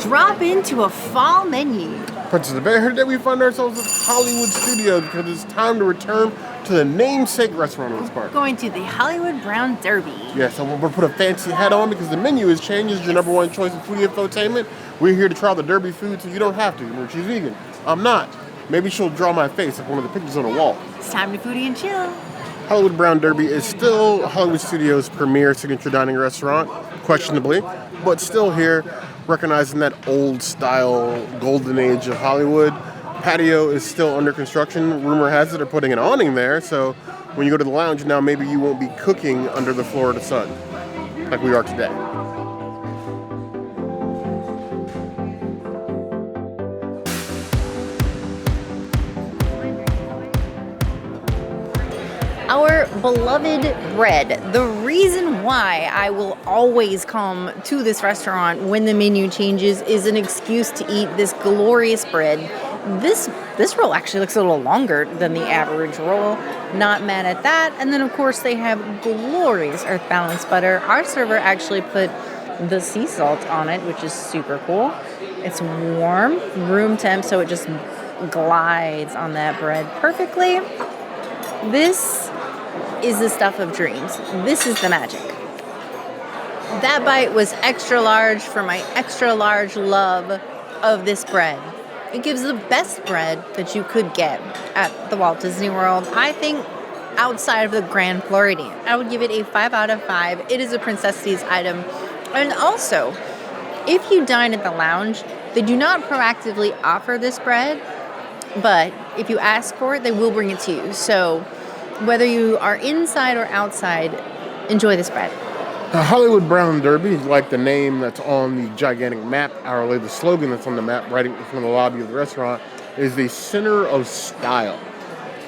drop into a fall menu. Princess of Bear, today we find ourselves at Hollywood Studios because it's time to return to the namesake restaurant of this park. Going to the Hollywood Brown Derby. Yeah, so we're going to put a fancy hat on because the menu has changed. It's your number one choice of foodie infotainment. We're here to try the Derby food so you don't have to. She's vegan. I'm not. Maybe she'll draw my face like one of the pictures on the wall. It's time to foodie and chill. Hollywood Brown Derby is still Hollywood Studios' premier signature dining restaurant, questionably, but still here, recognizing that old style golden age of Hollywood. Patio is still under construction. Rumor has it they're putting an awning there, so when you go to the lounge now, maybe you won't be cooking under the Florida sun like we are today. Our beloved bread. The reason why I will always come to this restaurant when the menu changes is an excuse to eat this glorious bread. This roll actually looks a little longer than the average roll. Not mad at that. And then, of course, they have glorious Earth Balance butter. Our server actually put the sea salt on it, which is super cool. It's warm, room temp, so it just glides on that bread perfectly. This is the stuff of dreams. This is the magic. That bite was extra large for my extra large love of this bread. It gives the best bread that you could get at the Walt Disney World. I think outside of the Grand Floridian. I would give it a 5 out of 5. It is a Princessity's item. And also, if you dine at the lounge, they do not proactively offer this bread, but if you ask for it, they will bring it to you. So whether you are inside or outside, enjoy this bread. The Hollywood Brown Derby, like the name that's on the gigantic map, or the slogan that's on the map right in front of the lobby of the restaurant, is the center of style.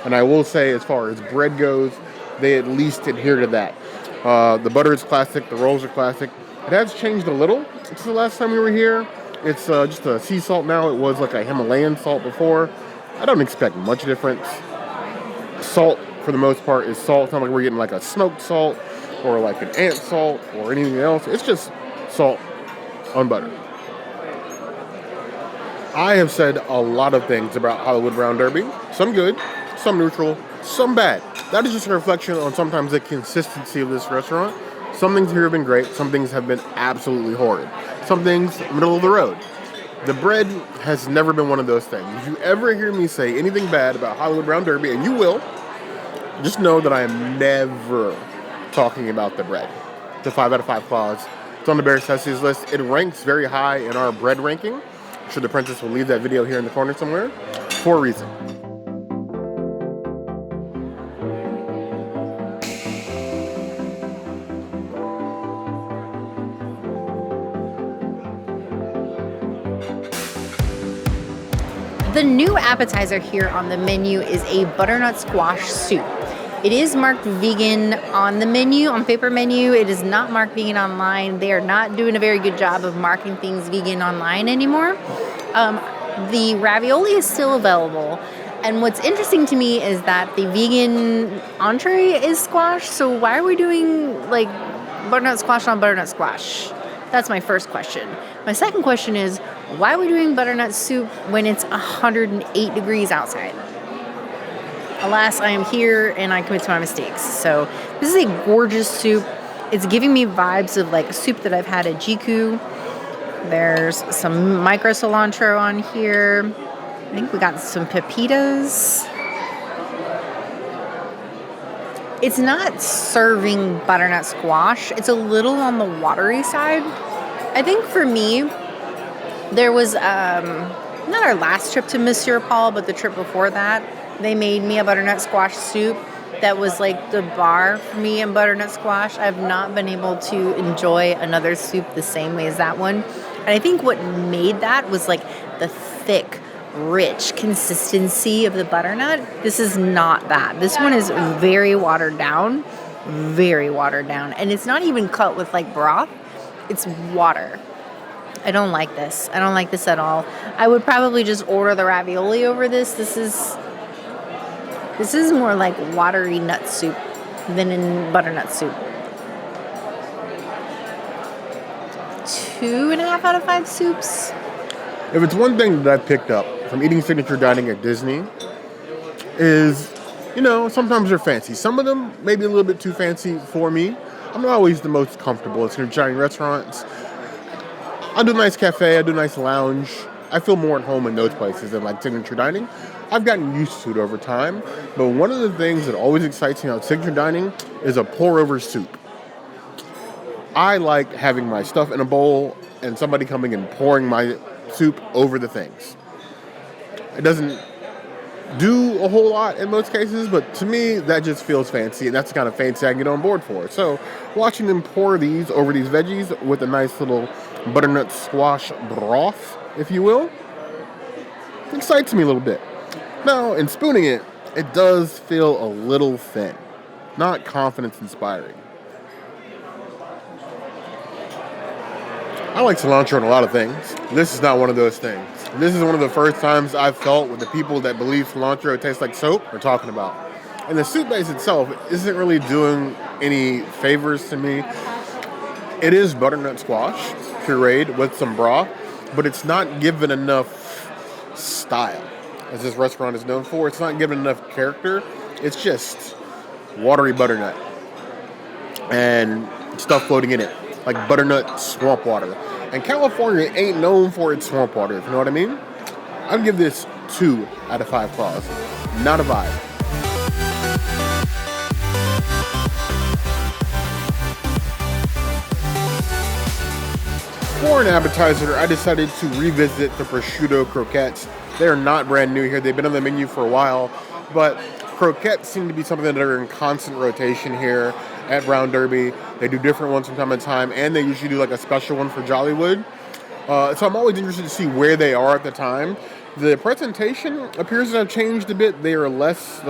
And I will say, as far as bread goes, they at least adhere to that. The butter is classic, the rolls are classic. It has changed a little since the last time we were here. It's just a sea salt now. It was like a Himalayan salt before. I don't expect much difference. Salt, for the most part, is salt. It's not like we're getting like a smoked salt or like an ant salt or anything else. It's just salt on butter. I have said a lot of things about Hollywood Brown Derby. Some good, some neutral, some bad. That is just a reflection on sometimes the consistency of this restaurant. Some things here have been great. Some things have been absolutely horrid. Some things, middle of the road. The bread has never been one of those things. If you ever hear me say anything bad about Hollywood Brown Derby, and you will, just know that I am never talking about the bread. It's a 5 out of 5 clause. It's on the Bear Necessities list. It ranks very high in our bread ranking. I'm sure the princess will leave that video here in the corner somewhere for a reason. The new appetizer here on the menu is a butternut squash soup. It is marked vegan on the menu, on paper menu. It is not marked vegan online. They are not doing a very good job of marking things vegan online anymore. The ravioli is still available. And what's interesting to me is that the vegan entree is squash. So why are we doing like butternut squash on butternut squash? That's my first question. My second question is, why are we doing butternut soup when it's 108 degrees outside? Alas, I am here and I commit to my mistakes. So this is a gorgeous soup. It's giving me vibes of like a soup that I've had at Jiku. There's some micro cilantro on here. I think we got some pepitas. It's not serving butternut squash. It's a little on the watery side. I think for me, there was, not our last trip to Monsieur Paul, but the trip before that, they made me a butternut squash soup that was like the bar for me in butternut squash. I've not been able to enjoy another soup the same way as that one. And I think what made that was like the thick, rich consistency of the butternut. This is not that. This one is very watered down. And it's not even cut with like broth. It's water. I don't like this. I don't like this at all. I would probably just order the ravioli over this. This is more like watery nut soup than in butternut soup. 2.5 out of 5 soups. If it's one thing that I've picked up from eating signature dining at Disney is, sometimes they're fancy. Some of them maybe a little bit too fancy for me. I'm not always the most comfortable at signature dining restaurants. I do a nice cafe, I do a nice lounge. I feel more at home in those places than like signature dining. I've gotten used to it over time, but one of the things that always excites me about signature dining is a pour-over soup. I like having my stuff in a bowl and somebody coming and pouring my soup over the things. It doesn't do a whole lot in most cases, but to me, that just feels fancy, and that's the kind of fancy I can get on board for. So, watching them pour these over these veggies with a nice little butternut squash broth, if you will, excites me a little bit. Now, in spooning it, it does feel a little thin, not confidence-inspiring. I like cilantro in a lot of things. This is not one of those things. This is one of the first times I've felt with the people that believe cilantro tastes like soap are talking about. And the soup base itself isn't really doing any favors to me. It is butternut squash, pureed with some broth, but it's not given enough style, as this restaurant is known for. It's not given enough character. It's just watery butternut and stuff floating in it, like butternut swamp water. And California ain't known for its swamp water, if you know what I mean. I'd give this 2 out of 5 claws. Not a vibe. For an appetizer, I decided to revisit the Prosciutto Croquettes. They are not brand new here. They've been on the menu for a while, but croquettes seem to be something that are in constant rotation here at Brown Derby. They do different ones from time to time, and they usually do like a special one for Jollywood. So I'm always interested to see where they are at the time. The presentation appears to have changed a bit. They are less,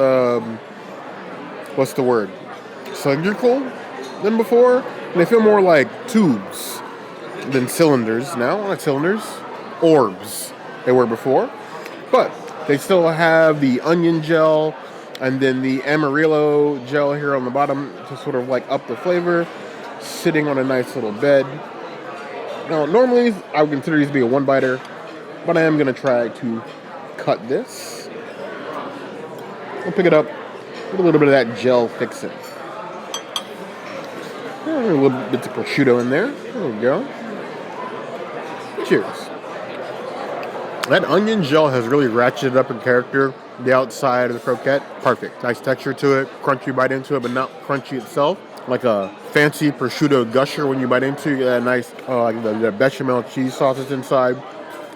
cylindrical than before. And they feel more like tubes than cylinders now. Not cylinders, orbs they were before. But they still have the onion gel and then the Amarillo gel here on the bottom to sort of like up the flavor, sitting on a nice little bed. Now, normally I would consider these to be a one-biter, but I am going to try to cut this. I'll pick it up with a little bit of that gel fixing. A little bit of prosciutto in there. There we go. Cheers. That onion gel has really ratcheted up in character. The outside of the croquette, perfect. Nice texture to it, crunchy bite into it, but not crunchy itself. Like a fancy prosciutto gusher when you bite into it. That nice, like the bechamel cheese sauce is inside.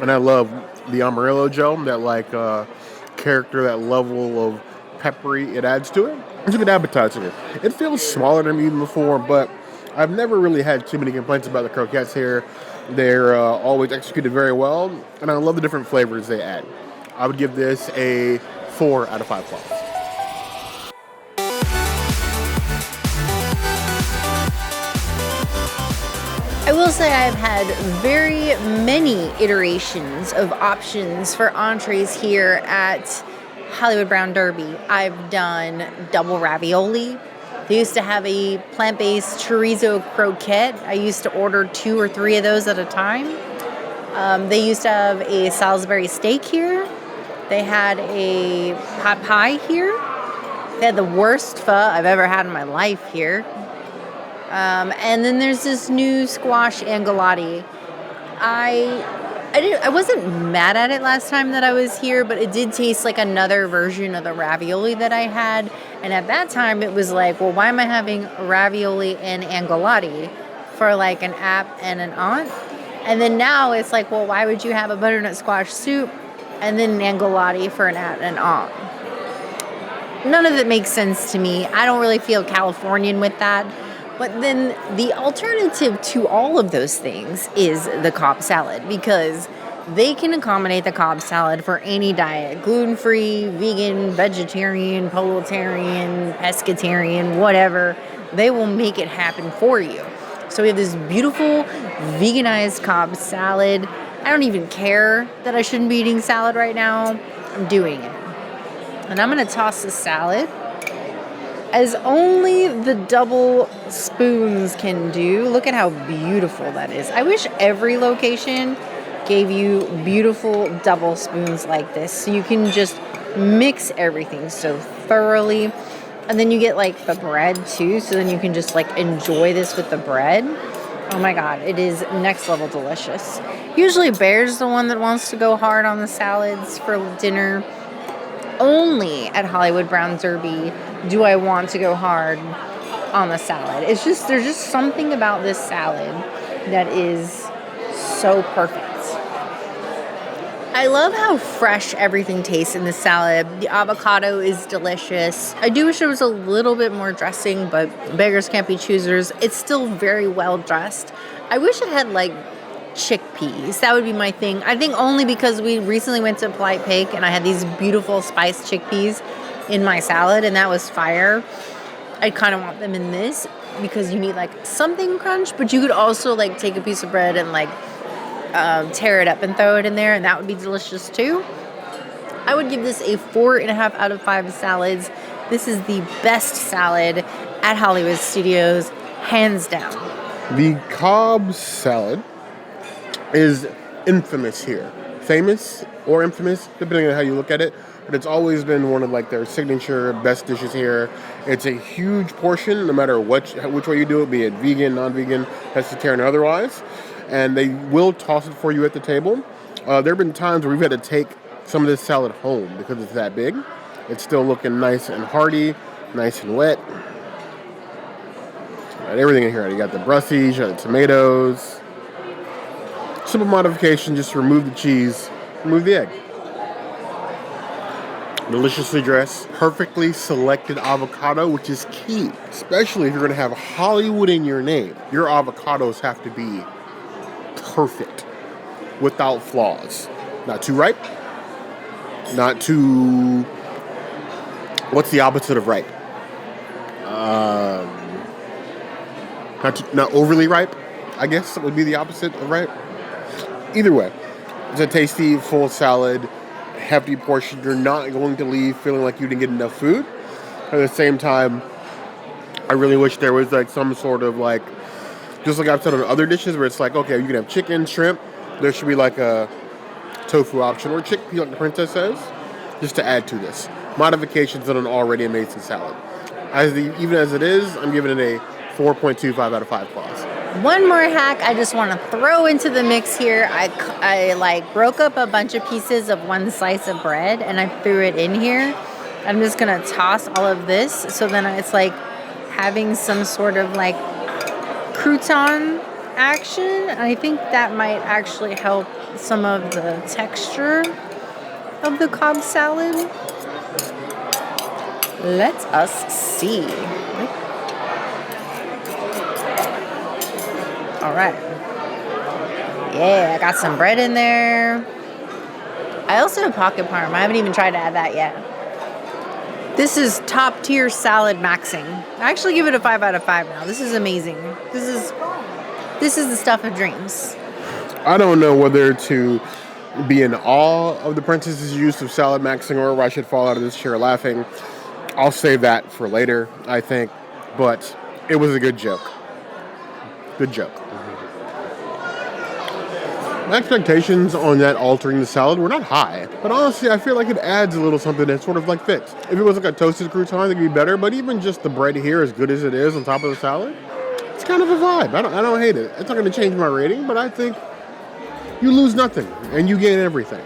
And I love the Amarillo gel, that character, that level of peppery it adds to it. It's a good appetizer. It feels smaller than I've eaten before, but I've never really had too many complaints about the croquettes here. They're always executed very well, and I love the different flavors they add. I would give this a 4 out of 5 claws. I will say I've had very many iterations of options for entrees here at Hollywood Brown Derby. I've done double ravioli. They used to have a plant-based chorizo croquette. I used to order 2 or 3 of those at a time. They used to have a Salisbury steak here. They had a pot pie here. They had the worst pho I've ever had in my life here. And then there's this new squash angelotti. I wasn't mad at it last time that I was here, but it did taste like another version of the ravioli that I had. And at that time, it was like, well, why am I having ravioli and angelotti for like an app and an aunt? And then now it's like, well, why would you have a butternut squash soup and then an angelotti for an aunt and aunt? None of it makes sense to me. I don't really feel Californian with that. But then the alternative to all of those things is the Cobb salad, because they can accommodate the Cobb salad for any diet: gluten-free, vegan, vegetarian, proletarian, pescatarian, whatever. They will make it happen for you. So we have this beautiful veganized Cobb salad. I don't even care that I shouldn't be eating salad right now. I'm doing it. And I'm going to toss the salad as only the double spoons can do. Look at how beautiful that is. I wish every location gave you beautiful double spoons like this. So you can just mix everything so thoroughly. And then you get like the bread too. So then you can just like enjoy this with the bread. Oh my God, it is next level delicious. Usually Bear's the one that wants to go hard on the salads for dinner. Only at Hollywood Brown Derby do I want to go hard on the salad. It's just, there's just something about this salad that is so perfect. I love how fresh everything tastes in the salad. The avocado is delicious. I do wish there was a little bit more dressing, but beggars can't be choosers. It's still very well dressed. I wish it had like chickpeas. That would be my thing. I think only because we recently went to Polite Pig and I had these beautiful spiced chickpeas in my salad and that was fire. I kind of want them in this because you need like something crunch, but you could also like take a piece of bread and like tear it up and throw it in there, and that would be delicious too. I would give this a 4.5 out of 5 salads. This is the best salad at Hollywood Studios, hands down. The Cobb salad is infamous here. Famous or infamous, depending on how you look at it. But it's always been one of like their signature best dishes here. It's a huge portion, no matter which way you do it, be it vegan, non-vegan, pescatarian, or otherwise. And they will toss it for you at the table. There have been times where we've had to take some of this salad home because it's that big. It's still looking nice and hearty, nice and wet. Got everything in here. You got the Brussels, you got the tomatoes. Simple modification, just remove the cheese, remove the egg. Deliciously dressed, perfectly selected avocado, which is key. Especially if you're going to have Hollywood in your name. Your avocados have to be perfect, without flaws. Not too ripe, not too... What's the opposite of ripe? Not overly ripe, I guess would be the opposite of ripe. Either way, it's a tasty, full salad, hefty portion. You're not going to leave feeling like you didn't get enough food. At the same time, I really wish there was like some sort of like, just like I've said on other dishes where it's like, okay, you can have chicken, shrimp. There should be like a tofu option or chickpea like the princess says, just to add to this. Modifications on an already amazing salad. Even as it is, I'm giving it a 4.25 out of 5 claws. One more hack I just want to throw into the mix here. I like broke up a bunch of pieces of one slice of bread and I threw it in here. I'm just going to toss all of this so then it's like having some sort of like crouton action. I think that might actually help some of the texture of the Cobb salad. Let us see. All right. Yeah, I got some bread in there. I also have pocket parm. I haven't even tried to add that yet. This is top tier salad maxing. I actually give it a 5 out of 5 now. This is amazing. This is the stuff of dreams. I don't know whether to be in awe of the princess's use of salad maxing or I should fall out of this chair laughing. I'll save that for later, I think. But it was a good joke. Good joke. My expectations on that altering the salad were not high. But honestly, I feel like it adds a little something that sort of like fits. If it was like a toasted crouton, I think it'd be better. But even just the bread here, as good as it is on top of the salad, it's kind of a vibe. I don't hate it. It's not going to change my rating, but I think you lose nothing and you gain everything.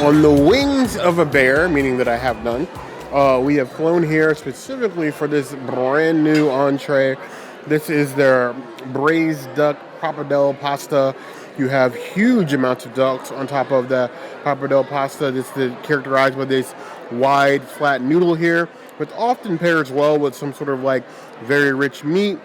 On the wings of a bear, meaning that I have none, we have flown here specifically for this brand new entree. This is their braised duck pappardelle pasta. You have huge amounts of ducks on top of the pappardelle pasta. This is characterized by this wide, flat noodle here, which often pairs well with some sort of like very rich meat.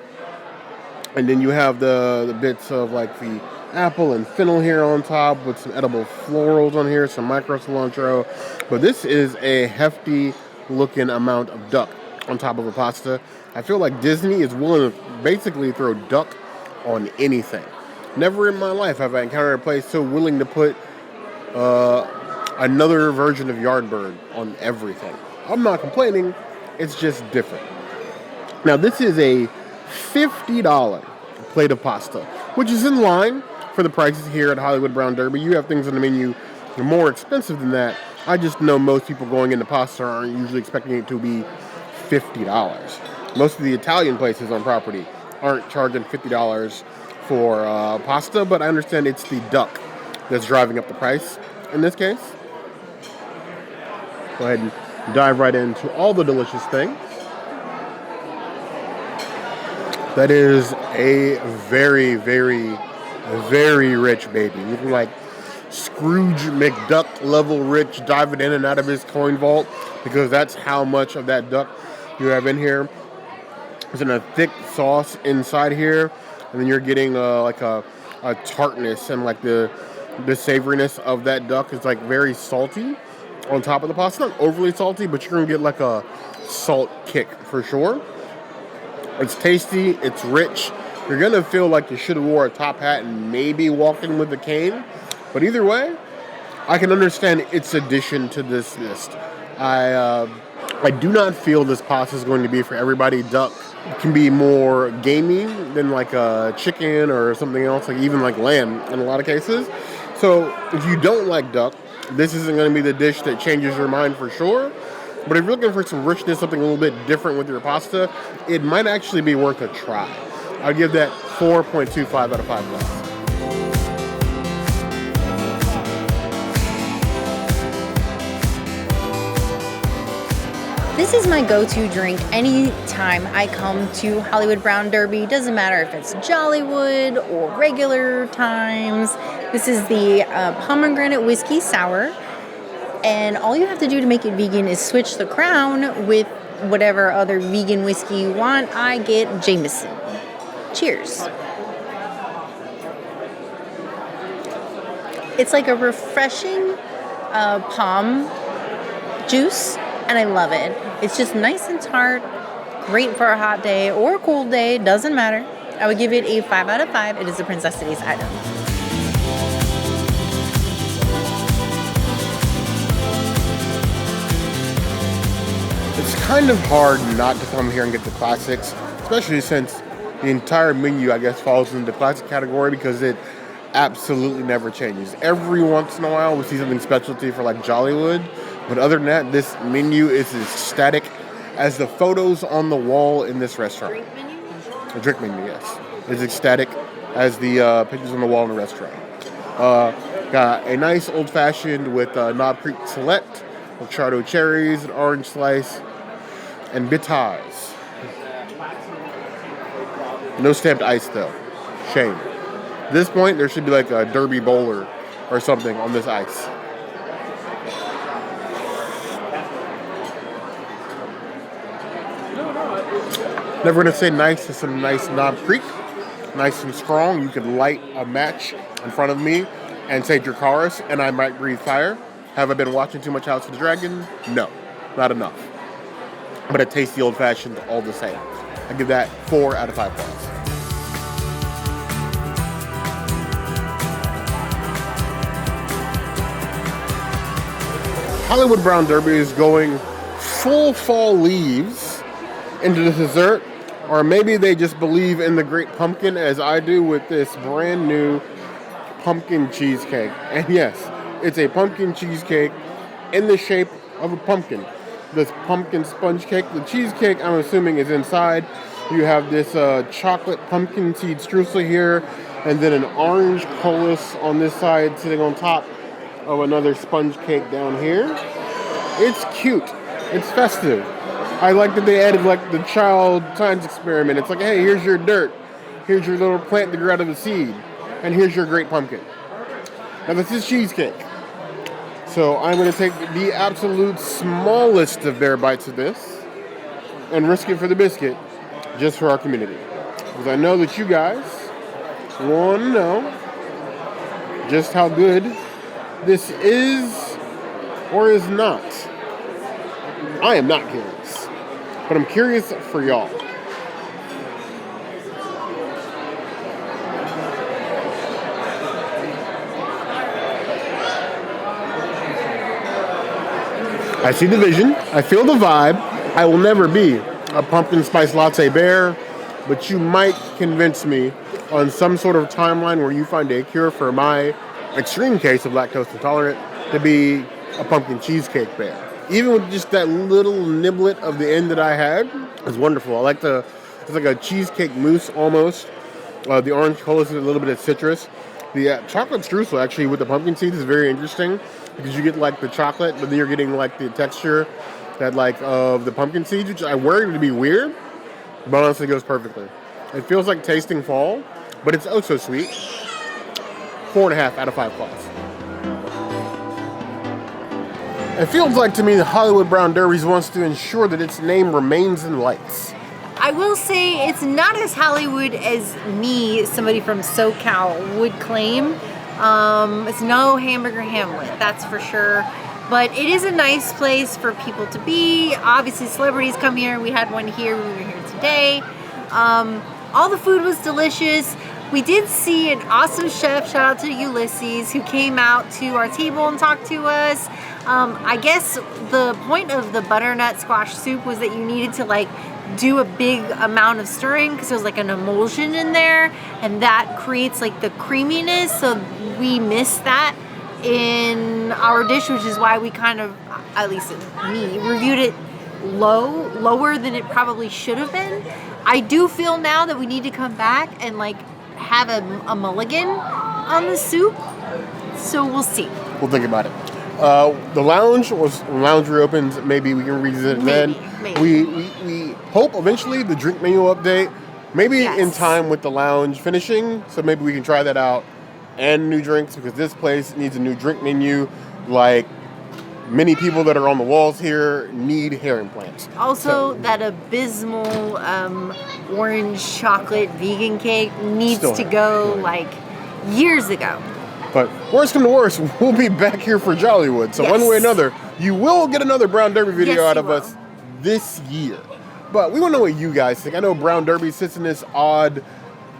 And then you have the bits of like the apple and fennel here on top with some edible florals on here, some micro cilantro. But this is a hefty looking amount of duck on top of a pasta. I feel like Disney is willing to basically throw duck on anything. Never in my life have I encountered a place so willing to put another version of Yardbird on everything. I'm not complaining. It's just different. Now, this is a $50 plate of pasta, which is in line for the prices here at Hollywood Brown Derby. You have things on the menu that are more expensive than that. I just know most people going into pasta aren't usually expecting it to be $50. Most of the Italian places on property aren't charging $50 for pasta, but I understand it's the duck that's driving up the price in this case. Go ahead and dive right into all the delicious things. That is a very, very, very rich baby. Looking like Scrooge McDuck level rich, diving in and out of his coin vault, because that's how much of that duck you have in here. It's in a thick sauce inside here, and then you're getting like a tartness and like the savoriness of that duck is like very salty on top of the pasta. Not overly salty, but you're gonna get like a salt kick for sure. It's tasty, it's rich. You're gonna feel like you should have wore a top hat and maybe walked in with a cane. But either way, I can understand its addition to this list. I do not feel this pasta is going to be for everybody. Duck can be more gamey than like a chicken or something else, like even like lamb in a lot of cases. So if you don't like duck, this isn't going to be the dish that changes your mind for sure. But if you're looking for some richness, something a little bit different with your pasta, it might actually be worth a try. I'll give that 4.25 out of 5 glasses. This is my go-to drink anytime I come to Hollywood Brown Derby. Doesn't matter if it's Jollywood or regular times. This is the pomegranate whiskey sour. And all you have to do to make it vegan is switch the crown with whatever other vegan whiskey you want. I get Jameson. Cheers. It's like a refreshing palm juice, and I love it. It's just nice and tart, great for a hot day or a cold day, doesn't matter. I would give it a 5 out of 5. It is a Princess Cities item. It's kind of hard not to come here and get the classics, especially since the entire menu, I guess, falls into the classic category because it absolutely never changes. Every once in a while, we see something specialty for like Jollywood, but other than that, this menu is as static as the photos on the wall in this restaurant. Drink menu? The drink menu, yes. It's as static as the pictures on the wall in the restaurant. Got a nice old-fashioned with Knob Creek Select, with Chardo cherries, an orange slice, and bitters. No stamped ice, though. Shame. At this point, there should be like a Derby bowler or something on this ice. Never gonna say nice to some nice Knob Creek. Nice and strong. You could light a match in front of me and say Dracarys, and I might breathe fire. Have I been watching too much House of the Dragon? No, not enough. But it tastes the old-fashioned all the same. I give that 4 out of 5 points. Hollywood Brown Derby is going full fall leaves into the dessert, or maybe they just believe in the great pumpkin as I do with this brand new pumpkin cheesecake. And yes, it's a pumpkin cheesecake in the shape of a pumpkin. This pumpkin sponge cake. The cheesecake, I'm assuming, is inside. You have this chocolate pumpkin seed streusel here, and then an orange colas on this side sitting on top of another sponge cake down here. It's cute. It's festive. I like that they added like the child science experiment. It's like, hey, here's your dirt. Here's your little plant that grew out of a seed. And here's your great pumpkin. Now this is cheesecake. So I'm going to take the absolute smallest of their bites of this and risk it for the biscuit just for our community. Because I know that you guys want to know just how good this is or is not. I am not curious, but I'm curious for y'all. I see the vision. I feel the vibe. I will never be a pumpkin spice latte bear, but you might convince me on some sort of timeline where you find a cure for my extreme case of lactose intolerant to be a pumpkin cheesecake bear. Even with just that little niblet of the end that I had, it's wonderful. I like it's like a cheesecake mousse almost. The orange color is a little bit of citrus. The chocolate streusel actually with the pumpkin seeds is very interesting because you get like the chocolate, but then you're getting like the texture that like of the pumpkin seeds, which I worried to be weird, but honestly goes perfectly. It feels like tasting fall, but it's oh so sweet. 4.5 out of 5 claws. It feels like to me that Hollywood Brown Derby's wants to ensure that its name remains in lights. I will say it's not as Hollywood as me, somebody from SoCal, would claim. It's no Hamburger Hamlet, that's for sure. But it is a nice place for people to be. Obviously, celebrities come here. We had one here. We were here today. All the food was delicious. We did see an awesome chef, shout out to Ulysses, who came out to our table and talked to us. I guess the point of the butternut squash soup was that you needed to like do a big amount of stirring because there's like an emulsion in there, and that creates like the creaminess. So we missed that in our dish, which is why we kind of, at least me, reviewed it lower than it probably should have been. I do feel now that we need to come back and like have a mulligan on the soup, so we'll see. We'll think about it. The lounge reopens. Maybe we can revisit it then. Maybe. We hope eventually the drink menu update, maybe Yes. in time with the lounge finishing, so maybe we can try that out and new drinks because this place needs a new drink menu. Like many people that are on the walls here need hair implants. Also, that abysmal orange chocolate vegan cake needs Still to have go like years ago. But worst come to worst, we'll be back here for Jollywood. So Yes. one way or another, you will get another Brown Derby video Yes, out you of will. us this year. But we want to know what you guys think. I know Brown Derby sits in this odd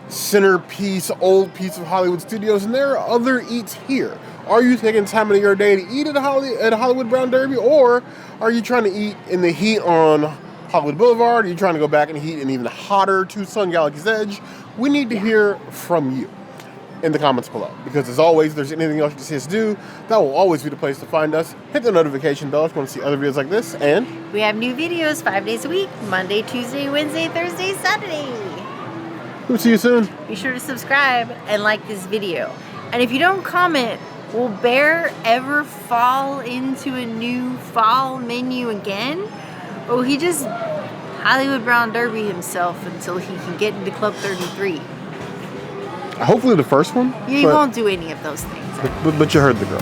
centerpiece, old piece of Hollywood studios, and there are other eats here. Are you taking time out of your day to eat at Hollywood Brown Derby, or are you trying to eat in the heat on Hollywood Boulevard? Are you trying to go back and eat in even hotter Tucson Galaxy's Edge? We need to hear from you in the comments below, because as always, if there's anything else you see us do, that will always be the place to find us. Hit the notification bell if you want to see other videos like this, and We have new videos 5 days a week, Monday, Tuesday, Wednesday, Thursday, Saturday. we'll see you soon. Be sure to subscribe and like this video. And if you don't comment, will Bear ever fall into a new fall menu again? Or will he just Hollywood Brown Derby himself until he can get into Club 33? Hopefully the first one. You won't do any of those things. But you heard the girl.